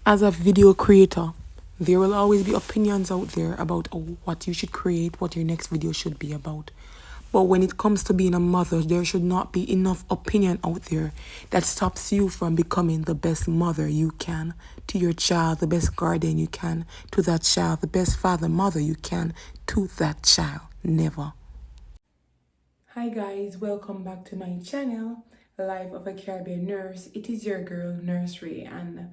As a video creator, there will always be opinions out there about what you should create, what your next video should be about. But when it comes to being a mother, there should not be enough opinion out there that stops you from becoming the best mother you can to your child, the best guardian you can to that child, the best father, mother you can to that child. Never. Hi guys, welcome back to my channel, Life of a Caribbean Nurse. It is your girl, Nurse Ray, and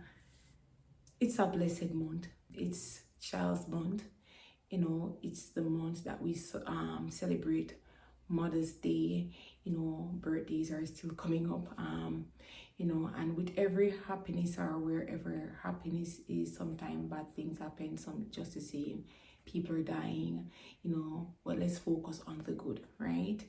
it's a blessed month. It's Child's Month. It's the month that we celebrate Mother's Day. Birthdays are still coming up. And with every happiness or wherever happiness is, sometimes bad things happen. Some just the same. People are dying. But let's focus on the good, right?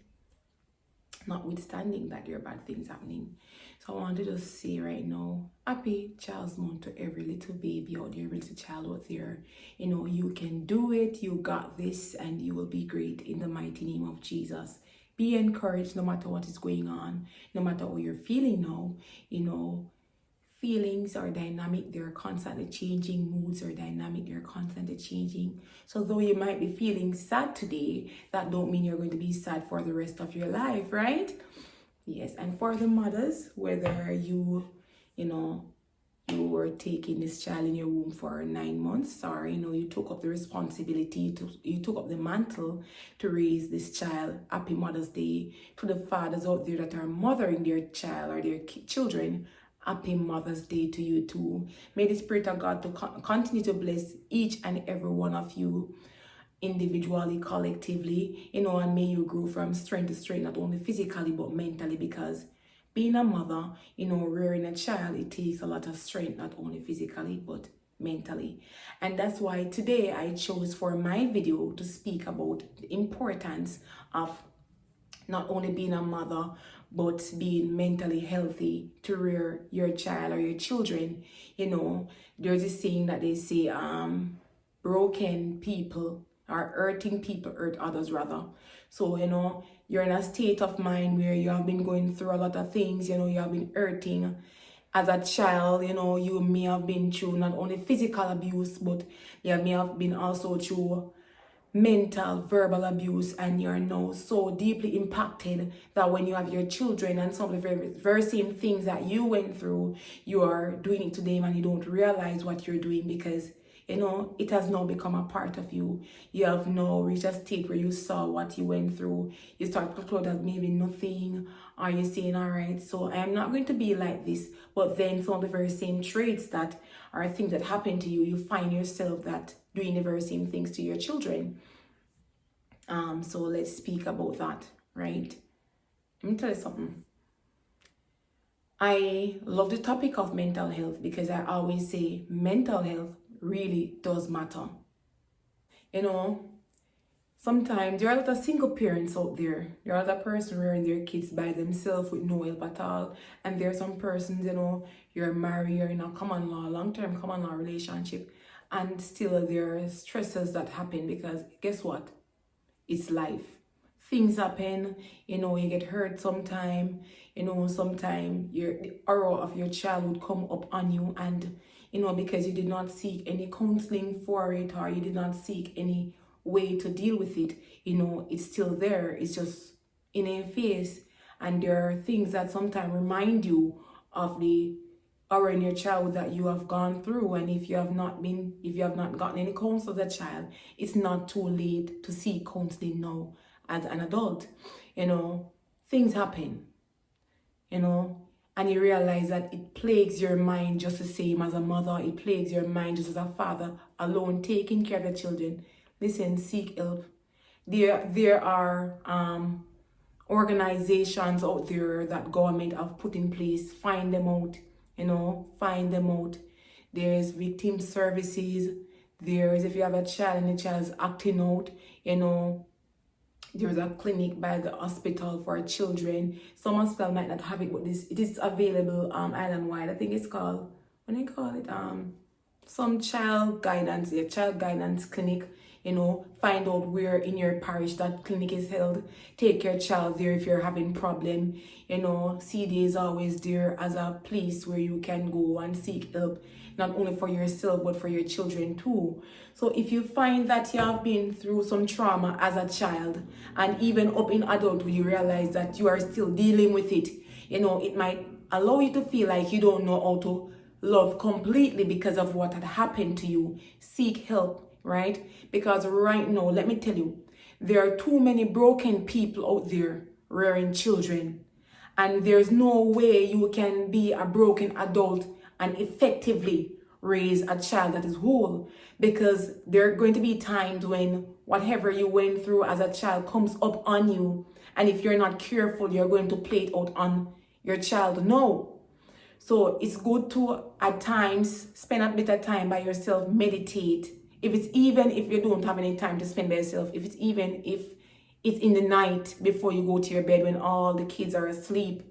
Notwithstanding that there are bad things happening. So I want to just say right now, happy Child's Month to every little baby out there, every little child out there. You can do it, you got this, and you will be great in the mighty name of Jesus. Be encouraged no matter what is going on, no matter how you're feeling now. Feelings are dynamic, they're constantly changing. Moods are dynamic, they're constantly changing. So though you might be feeling sad today, that don't mean you're going to be sad for the rest of your life, right? Yes, and for the mothers, whether you were taking this child in your womb for 9 months, or you took up the responsibility, you took up the mantle to raise this child, happy Mother's Day. To the fathers out there that are mothering their child or their children, happy Mother's Day to you too. May the Spirit of God to continue to bless each and every one of you individually, collectively, and may you grow from strength to strength, not only physically but mentally, because being a mother, rearing a child, it takes a lot of strength, not only physically but mentally. And that's why today I chose for my video to speak about the importance of not only being a mother, but being mentally healthy to rear your child or your children. There's this saying that they say, broken people or hurting people hurt others rather. So, you're in a state of mind where you have been going through a lot of things, you have been hurting. As a child, you may have been through not only physical abuse, but you may have been also through mental, verbal abuse, and you're now so deeply impacted that when you have your children and some of the very same things that you went through, you are doing it to them and you don't realize what you're doing because it has now become a part of you. You have now reached a state where you saw what you went through. You start to conclude that maybe nothing, or you saying, all right, so I am not going to be like this. But then some of the very same traits that are things that happen to you, you find yourself that doing the very same things to your children. So let's speak about that, right? Let me tell you something. I love the topic of mental health because I always say mental health really does matter. Sometimes there are a lot of single parents out there. There are a lot of persons rearing their kids by themselves with no help at all. And there are some persons, you're married, you're in a common law, long-term common law relationship. And still there are stresses that happen because guess what? It's life. Things happen, you get hurt sometime, sometime the aura of your child would come up on you and, because you did not seek any counseling for it or you did not seek any way to deal with it, it's still there. It's just in your face. And there are things that sometimes remind you of the aura in your child that you have gone through. And if you have not gotten any counsel as a child, it's not too late to seek counseling now as an adult. Things happen, and you realize that it plagues your mind just the same as a mother. It plagues your mind just as a father alone taking care of the children. Listen, seek help. There are organizations out there that government have put in place. Find them out. Find them out. There's victim services. There's, if you have a child and the child's acting out, there's a clinic by the hospital for children. Some hospital might not have it, but it is available island-wide. I think it's called, what do you call it? Some child guidance clinic, find out where in your parish that clinic is held. Take your child there if you're having problem. CD is always there as a place where you can go and seek help, not only for yourself but for your children too. So if you find that you have been through some trauma as a child, and even up in adulthood you realize that you are still dealing with it, it might allow you to feel like you don't know how to love completely because of what had happened to you. Seek help, right? Because right now, let me tell you, there are too many broken people out there rearing children. And there's no way you can be a broken adult and effectively raise a child that is whole, because there are going to be times when whatever you went through as a child comes up on you, and if you're not careful, you're going to play it out on your child. No. So it's good to at times spend a bit of time by yourself, meditate. If you don't have any time to spend by yourself, if it's in the night before you go to your bed when all the kids are asleep,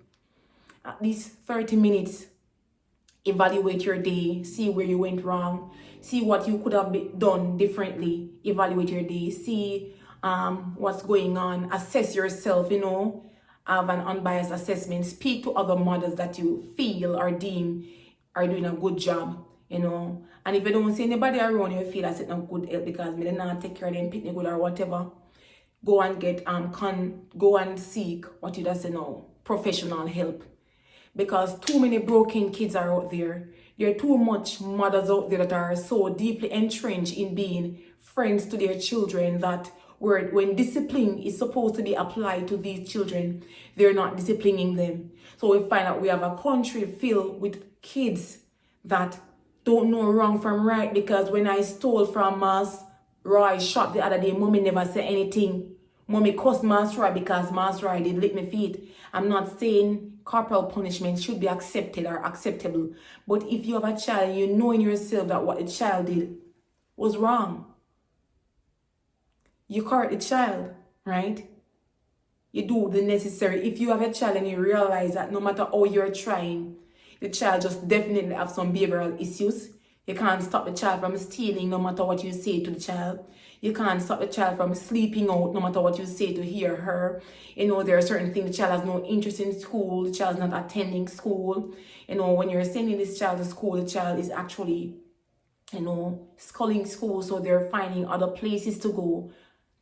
at least 30 minutes, evaluate your day, see where you went wrong, see what you could have done differently, evaluate your day, see what's going on, assess yourself, have an unbiased assessment, speak to other mothers that you feel or deem are doing a good job, and if you don't see anybody around you feel that's not good help because me not take care of them picnic good or whatever, go and get go and seek what you just say now, professional help. Because too many broken kids are out there. There are too much mothers out there that are so deeply entrenched in being friends to their children that when discipline is supposed to be applied to these children, they're not disciplining them. So we find out we have a country filled with kids that don't know wrong from right, because when I stole from Mas Roy's shop the other day, mommy never said anything. Mommy cussed Mas Roy because Mas Roy did lick my feet. I'm not saying corporal punishment should be accepted or acceptable, but if you have a child, you know in yourself that what the child did was wrong, you correct the child, right? You do the necessary. If you have a child and you realize that no matter how you're trying, the child just definitely have some behavioral issues. You can't stop the child from stealing no matter what you say to the child. You can't stop the child from sleeping out no matter what you say to he or her. There are certain things. The child has no interest in school. The child is not attending school. When you're sending this child to school, the child is actually, sculling school. So they're finding other places to go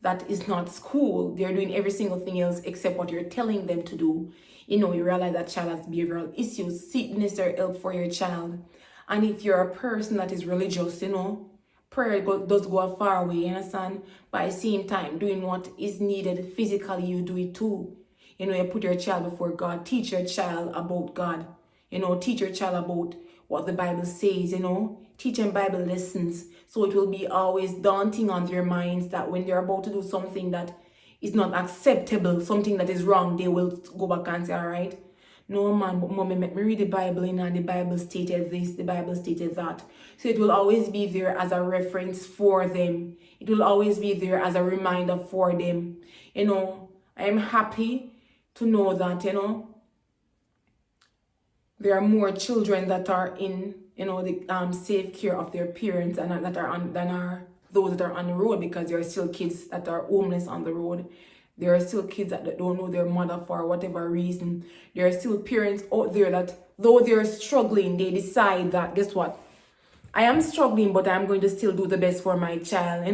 that is not school. They're doing every single thing else except what you're telling them to do. You realize that child has behavioral issues. Seek the necessary help for your child. And if you're a person that is religious, prayer does go a far way, you understand? But at the same time, doing what is needed physically, you do it too. You put your child before God. Teach your child about God. Teach your child about what the Bible says, Teach them Bible lessons. So it will be always daunting on their minds that when they're about to do something that is not acceptable, something that is wrong, they will go back and say, all right, no man, but mommy, make me read the Bible, and the Bible stated this, the Bible stated that. So it will always be there as a reference for them. It will always be there as a reminder for them. I am happy to know that, there are more children that are in, the safe care of their parents and that are than are those that are on the road, because there are still kids that are homeless on the road. There are still kids that don't know their mother for whatever reason. There are still parents out there that, though they're struggling, they decide that, guess what? I am struggling, but I'm going to still do the best for my child,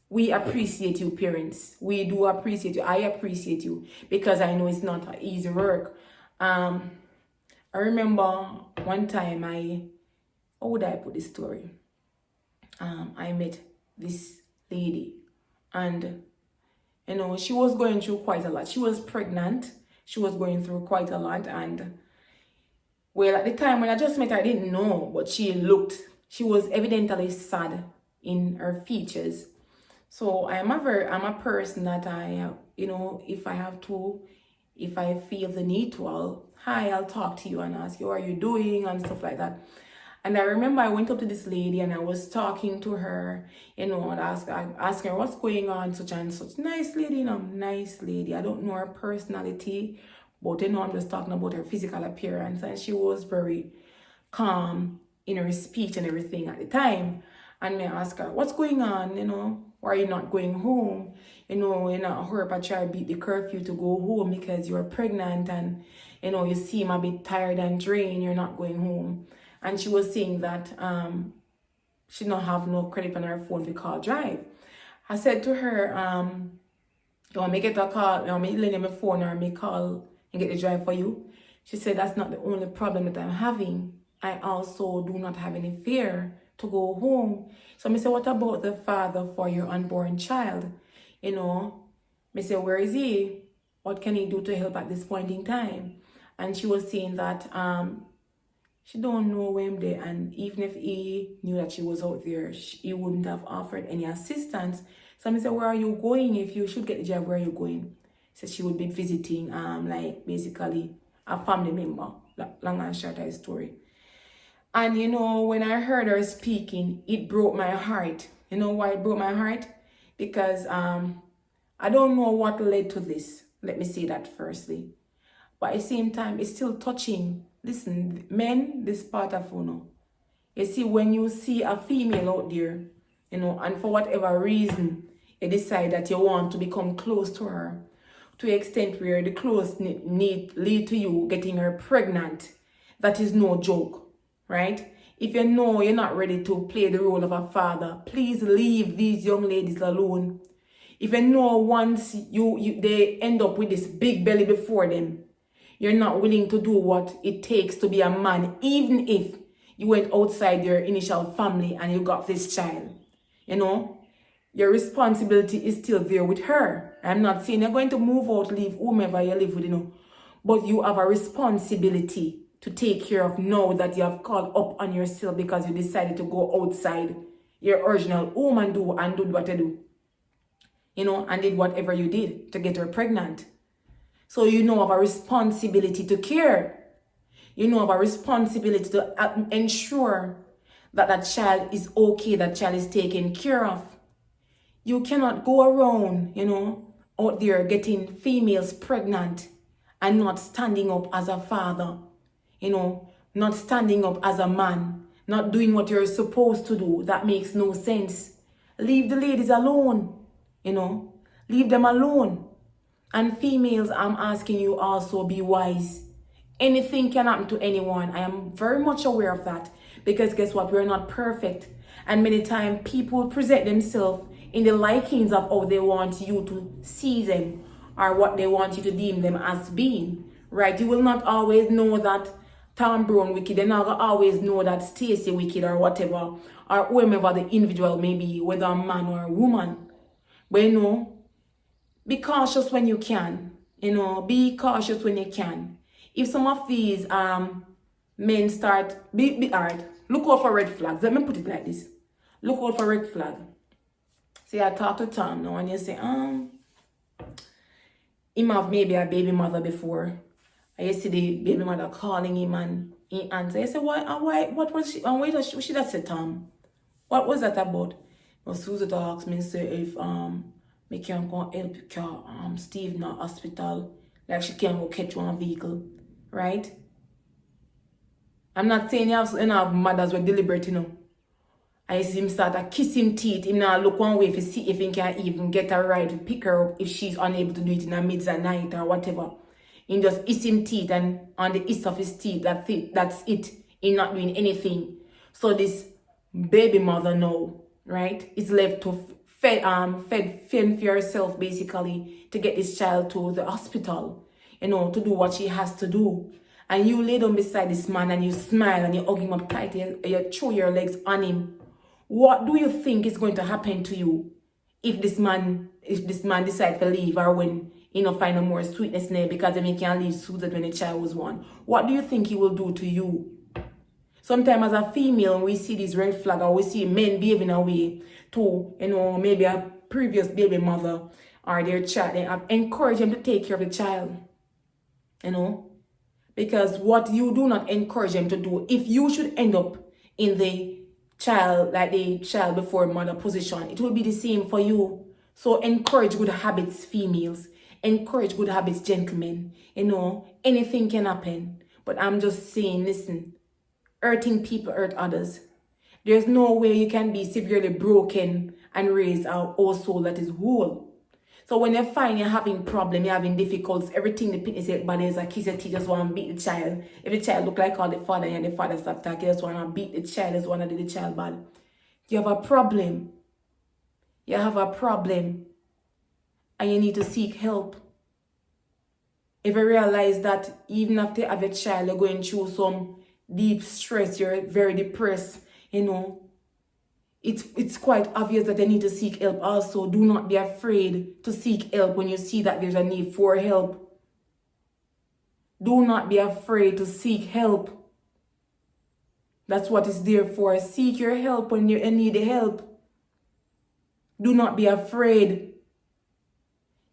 We appreciate you, parents. We do appreciate you. I appreciate you because I know it's not easy work. I remember one time how would I put this story? I met this lady, and she was going through quite a lot. She was pregnant. She was going through quite a lot. And, well, at the time when I just met her, I didn't know. But she was evidently sad in her features. So I'm a person that if I feel the need to, I'll talk to you and ask you, how are you doing? And stuff like that. And I remember I went up to this lady and I was talking to her, and asking her what's going on, such and such. Nice lady, nice lady. I don't know her personality, but I'm just talking about her physical appearance. And she was very calm in her speech and everything at the time. And I asked her, what's going on, Why are you not going home? You know, you're not hurry up try to beat the curfew to go home because you're pregnant and, you know, you seem a bit tired and drained, you're not going home. And she was saying that she don't have no credit on her phone to call drive. I said to her, you want me get a call, you want me lend you my phone or me call and get the drive for you? She said, that's not the only problem that I'm having. I also do not have any fear to go home. So I said, what about the father for your unborn child? You know, I said, where is he? What can he do to help at this point in time? And she was saying that she don't know him there, and even if he knew that she was out there, he wouldn't have offered any assistance. So I said, where are you going? If you should get the job, where are you going? Said she would be visiting like basically a family member. Long and short of the story. And you know, when I heard her speaking, it broke my heart. You know why it broke my heart? Because I don't know what led to this. Let me say that firstly. But at the same time, it's still touching. Listen, men, this part of you see, when you see a female out there, you know, and for whatever reason, you decide that you want to become close to her, to the extent where the close need lead to you getting her pregnant, that is no joke, right? If you know you're not ready to play the role of a father, please leave these young ladies alone. If you know once they end up with this big belly before them, you're not willing to do what it takes to be a man, even if you went outside your initial family and you got this child. You know, your responsibility is still there with her. I'm not saying you're going to move out, leave whomever you live with, you know, but you have a responsibility to take care of now that you have called up on yourself because you decided to go outside your original home and do what you do. You know, and did whatever you did to get her pregnant. So you know of a responsibility to care. You know of a responsibility to ensure that that child is okay, that child is taken care of. You cannot go around, you know, out there getting females pregnant and not standing up as a father, you know, not standing up as a man, not doing what you're supposed to do. That makes no sense. Leave the ladies alone, you know, leave them alone. And females, I'm asking you also be wise. Anything can happen to anyone. I am very much aware of that. Because guess what? We're not perfect. And many times people present themselves in the likings of how they want you to see them or what they want you to deem them as being. Right? You will not always know that Tom Brown wicked. You're not going to always know that Stacy wicked or whatever. Or whomever the individual may be, whether a man or a woman. But you know, be cautious when you can. You know, be cautious when you can. If some of these men start, all right, look out for red flags. Let me put it like this. Look out for red flag. See, I talk to Tom now and you say, him have maybe a baby mother before. I see the baby mother calling him and he answer. I say, what was she, and why does she that say, Tom? What was that about? Well, Susan asked me, say, if, me can go help Steve in the hospital. Like she can go catch one vehicle. Right? I'm not saying you have mothers were deliberate, you know. I see him start to kiss him teeth. Him now look one way to see if he can even get a ride to pick her up if she's unable to do it in the midst of night or whatever. He just kiss him teeth and on the east of his teeth, that's it. He's not doing anything. So this baby mother now, right, is left to fend for herself basically to get this child to the hospital, you know, to do what she has to do. And you lay down beside this man and you smile and you hug him up tight, you throw your legs on him. What do you think is going to happen to you if this man decides to leave, or when you know find no more sweetness in there because he can't leave Susan when the child was born? What do you think he will do to you? Sometimes as a female, we see this red flag or we see men behaving away to, you know, maybe a previous baby mother or their child. They have encouraged them to take care of the child, you know. Because what you do not encourage them to do, if you should end up in the child before mother position, it will be the same for you. So encourage good habits, females. Encourage good habits, gentlemen. You know, anything can happen. But I'm just saying, listen, hurting people hurt others. There's no way you can be severely broken and raise a household that is whole. So when you find you're having problem, you're having difficulties, everything the pitney say bad is a kiss your teeth, just want to beat the child. If the child look like all the father and the father stop talking, just want to beat the child, just want to do the child bad. You have a problem. You have a problem. And you need to seek help. If you realize that even after you have a child, you're going through some deep stress, you're very depressed, it's quite obvious that they need to seek help also. Do not be afraid to seek help when you see that there's a need for help. Do not be afraid to seek help. That's what it's there for. Seek your help when you need help. Do not be afraid.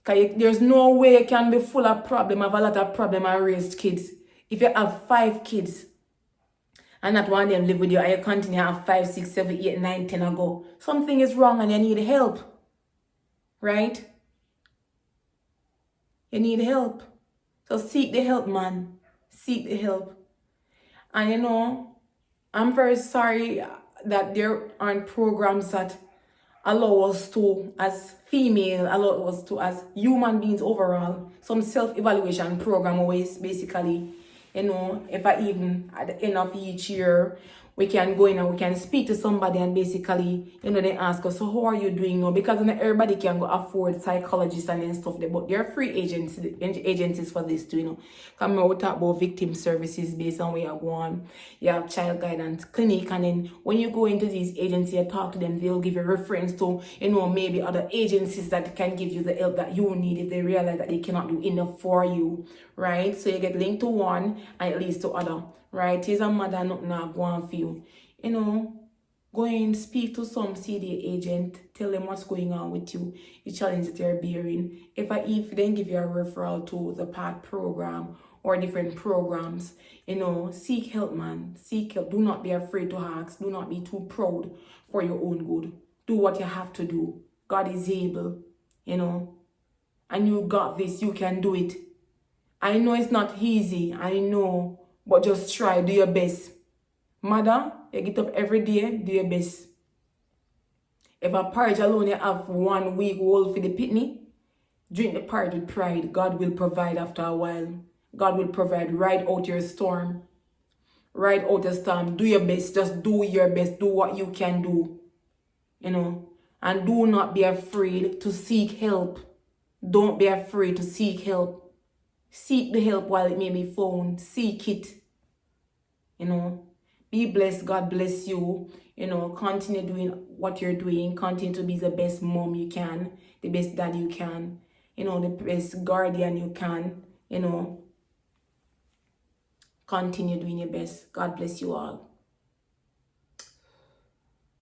Because there's no way you can be full of problem, have a lot of problem and raise kids. If you have 5 kids, and not one of them live with you, and you continue to have 5, 6, 7, 8, 9, 10 ago, something is wrong and you need help. Right? You need help. So seek the help, man. Seek the help. And I'm very sorry that there aren't programs that allow us to, as female, allow us to, as human beings overall, some self-evaluation program always basically, if I even at the end of each year, we can go in and we can speak to somebody and basically, they ask us, so how are you doing now? Because not everybody can go afford psychologists and stuff there, but there are free agencies for this too, Come here, we talk about victim services based on where you go on. You have child guidance clinic, and then when you go into these agencies, you talk to them, they'll give you reference to, maybe other agencies that can give you the help that you need if they realize that they cannot do enough for you, right? So you get linked to one and it leads to other. Right, he's a mother not go on for you. Go and speak to some CDA agent, tell them what's going on with you, the challenge that you're bearing. If then give you a referral to the PAD program or different programs, seek help, man. Seek help. Do not be afraid to ask. Do not be too proud for your own good. Do what you have to do. God is able, and you got this. You can do it. I know it's not easy. I know. But just try, do your best. Mother, you get up every day, do your best. If a porridge alone you have 1 week old for the pitney, drink the porridge with pride. God will provide after a while. God will provide. Ride out your storm. Ride out the storm. Do your best. Just do your best. Do what you can do. And do not be afraid to seek help. Don't be afraid to seek help. Seek the help while it may be found. Seek it. Be blessed. God bless you. Continue doing what you're doing. Continue to be the best mom you can. The best dad you can. The best guardian you can. Continue doing your best. God bless you all.